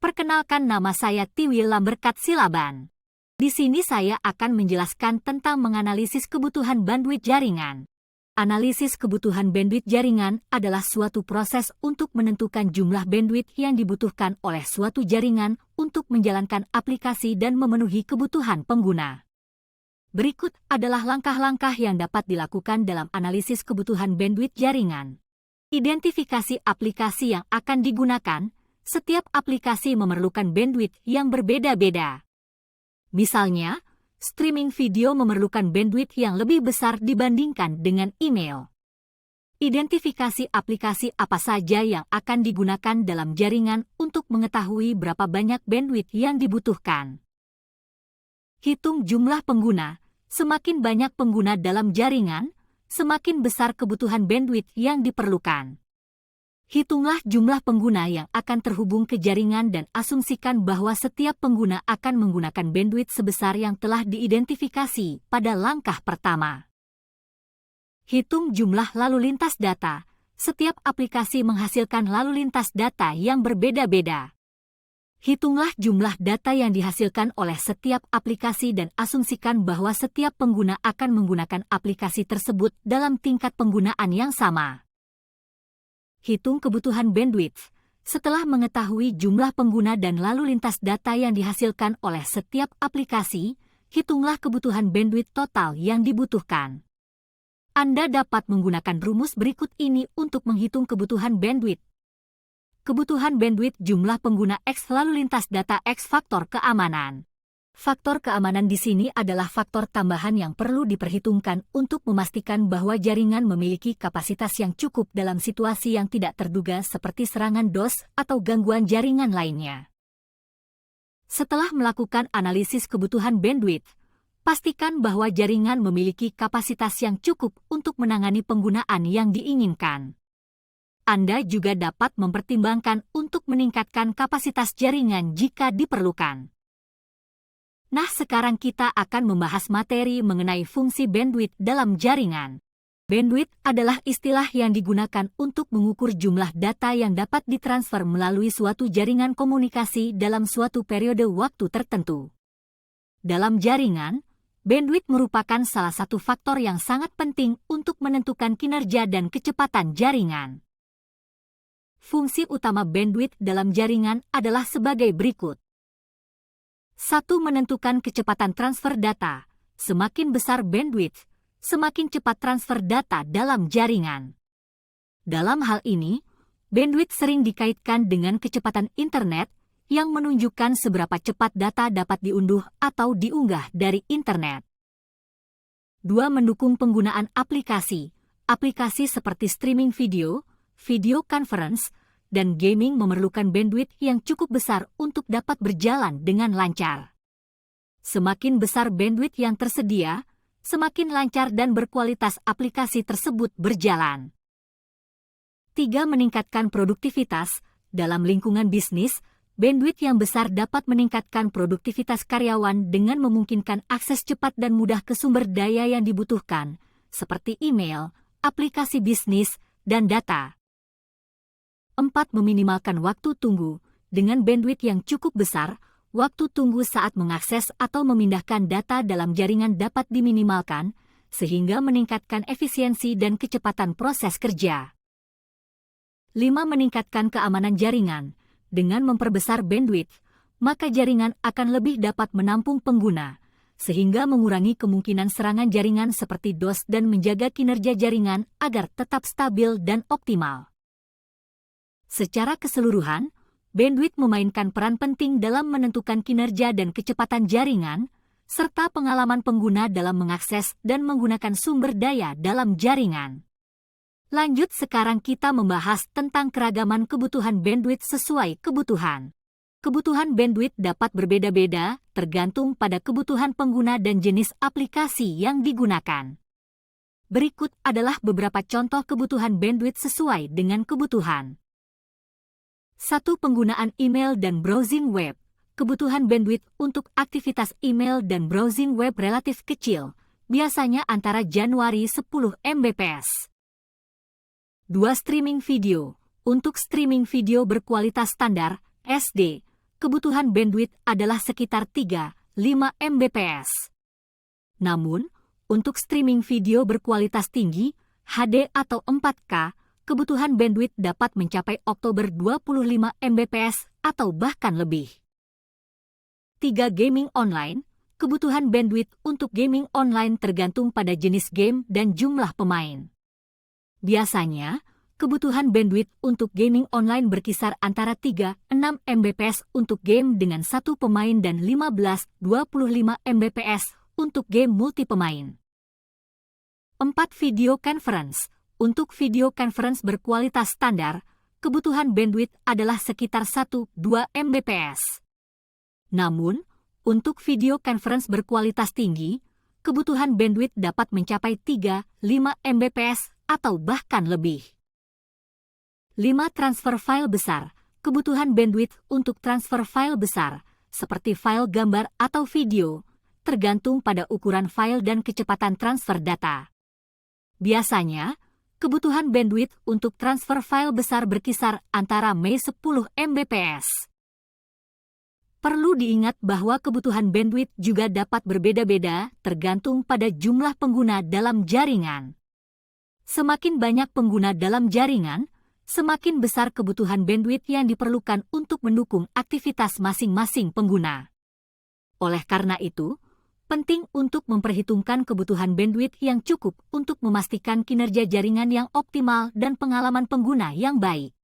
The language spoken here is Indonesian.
Perkenalkan, nama saya Tiwi Lamberkat Silaban. Di sini saya akan menjelaskan tentang menganalisis kebutuhan bandwidth jaringan. Analisis kebutuhan bandwidth jaringan adalah suatu proses untuk menentukan jumlah bandwidth yang dibutuhkan oleh suatu jaringan untuk menjalankan aplikasi dan memenuhi kebutuhan pengguna. Berikut adalah langkah-langkah yang dapat dilakukan dalam analisis kebutuhan bandwidth jaringan. Identifikasi aplikasi yang akan digunakan. Setiap aplikasi memerlukan bandwidth yang berbeda-beda. Misalnya, streaming video memerlukan bandwidth yang lebih besar dibandingkan dengan email. Identifikasi aplikasi apa saja yang akan digunakan dalam jaringan untuk mengetahui berapa banyak bandwidth yang dibutuhkan. Hitung jumlah pengguna. Semakin banyak pengguna dalam jaringan, semakin besar kebutuhan bandwidth yang diperlukan. Hitunglah jumlah pengguna yang akan terhubung ke jaringan dan asumsikan bahwa setiap pengguna akan menggunakan bandwidth sebesar yang telah diidentifikasi pada langkah pertama. Hitung jumlah lalu lintas data. Setiap aplikasi menghasilkan lalu lintas data yang berbeda-beda. Hitunglah jumlah data yang dihasilkan oleh setiap aplikasi dan asumsikan bahwa setiap pengguna akan menggunakan aplikasi tersebut dalam tingkat penggunaan yang sama. Hitung kebutuhan bandwidth. Setelah mengetahui jumlah pengguna dan lalu lintas data yang dihasilkan oleh setiap aplikasi, hitunglah kebutuhan bandwidth total yang dibutuhkan. Anda dapat menggunakan rumus berikut ini untuk menghitung kebutuhan bandwidth. Kebutuhan bandwidth jumlah pengguna X lalu lintas data X faktor keamanan. Faktor keamanan di sini adalah faktor tambahan yang perlu diperhitungkan untuk memastikan bahwa jaringan memiliki kapasitas yang cukup dalam situasi yang tidak terduga seperti serangan DOS atau gangguan jaringan lainnya. Setelah melakukan analisis kebutuhan bandwidth, pastikan bahwa jaringan memiliki kapasitas yang cukup untuk menangani penggunaan yang diinginkan. Anda juga dapat mempertimbangkan untuk meningkatkan kapasitas jaringan jika diperlukan. Nah, sekarang kita akan membahas materi mengenai fungsi bandwidth dalam jaringan. Bandwidth adalah istilah yang digunakan untuk mengukur jumlah data yang dapat ditransfer melalui suatu jaringan komunikasi dalam suatu periode waktu tertentu. Dalam jaringan, bandwidth merupakan salah satu faktor yang sangat penting untuk menentukan kinerja dan kecepatan jaringan. Fungsi utama bandwidth dalam jaringan adalah sebagai berikut. 1. Menentukan kecepatan transfer data. Semakin besar bandwidth, semakin cepat transfer data dalam jaringan. Dalam hal ini, bandwidth sering dikaitkan dengan kecepatan internet yang menunjukkan seberapa cepat data dapat diunduh atau diunggah dari internet. 2. Mendukung penggunaan aplikasi. Aplikasi seperti streaming video, video conference, dan gaming memerlukan bandwidth yang cukup besar untuk dapat berjalan dengan lancar. Semakin besar bandwidth yang tersedia, semakin lancar dan berkualitas aplikasi tersebut berjalan. 3. Meningkatkan produktivitas. Dalam lingkungan bisnis, bandwidth yang besar dapat meningkatkan produktivitas karyawan dengan memungkinkan akses cepat dan mudah ke sumber daya yang dibutuhkan, seperti email, aplikasi bisnis, dan data. 4. Meminimalkan waktu tunggu. Dengan bandwidth yang cukup besar, waktu tunggu saat mengakses atau memindahkan data dalam jaringan dapat diminimalkan, sehingga meningkatkan efisiensi dan kecepatan proses kerja. 5. Meningkatkan keamanan jaringan. Dengan memperbesar bandwidth, maka jaringan akan lebih dapat menampung pengguna, sehingga mengurangi kemungkinan serangan jaringan seperti DOS dan menjaga kinerja jaringan agar tetap stabil dan optimal. Secara keseluruhan, bandwidth memainkan peran penting dalam menentukan kinerja dan kecepatan jaringan, serta pengalaman pengguna dalam mengakses dan menggunakan sumber daya dalam jaringan. Lanjut, sekarang kita membahas tentang keragaman kebutuhan bandwidth sesuai kebutuhan. Kebutuhan bandwidth dapat berbeda-beda, tergantung pada kebutuhan pengguna dan jenis aplikasi yang digunakan. Berikut adalah beberapa contoh kebutuhan bandwidth sesuai dengan kebutuhan. 1. Penggunaan email dan browsing web. Kebutuhan bandwidth untuk aktivitas email dan browsing web relatif kecil, biasanya antara Januari 10 Mbps. 2. Streaming video. Untuk streaming video berkualitas standar, SD, kebutuhan bandwidth adalah sekitar 3-5 Mbps. Namun, untuk streaming video berkualitas tinggi, HD atau 4K, kebutuhan bandwidth dapat mencapai Oktober 25 Mbps atau bahkan lebih. 3. Gaming online. Kebutuhan bandwidth untuk gaming online tergantung pada jenis game dan jumlah pemain. Biasanya, kebutuhan bandwidth untuk gaming online berkisar antara 3-6 Mbps untuk game dengan satu pemain dan 15-25 Mbps untuk game multi pemain. 4. Video conference. Untuk video conference berkualitas standar, kebutuhan bandwidth adalah sekitar 1-2 Mbps. Namun, untuk video conference berkualitas tinggi, kebutuhan bandwidth dapat mencapai 3-5 Mbps atau bahkan lebih. 5. Transfer file besar. Kebutuhan bandwidth untuk transfer file besar, seperti file gambar atau video, tergantung pada ukuran file dan kecepatan transfer data. Biasanya, kebutuhan bandwidth untuk transfer file besar berkisar antara 10 Mbps. Perlu diingat bahwa kebutuhan bandwidth juga dapat berbeda-beda tergantung pada jumlah pengguna dalam jaringan. Semakin banyak pengguna dalam jaringan, semakin besar kebutuhan bandwidth yang diperlukan untuk mendukung aktivitas masing-masing pengguna. Oleh karena itu, penting untuk memperhitungkan kebutuhan bandwidth yang cukup untuk memastikan kinerja jaringan yang optimal dan pengalaman pengguna yang baik.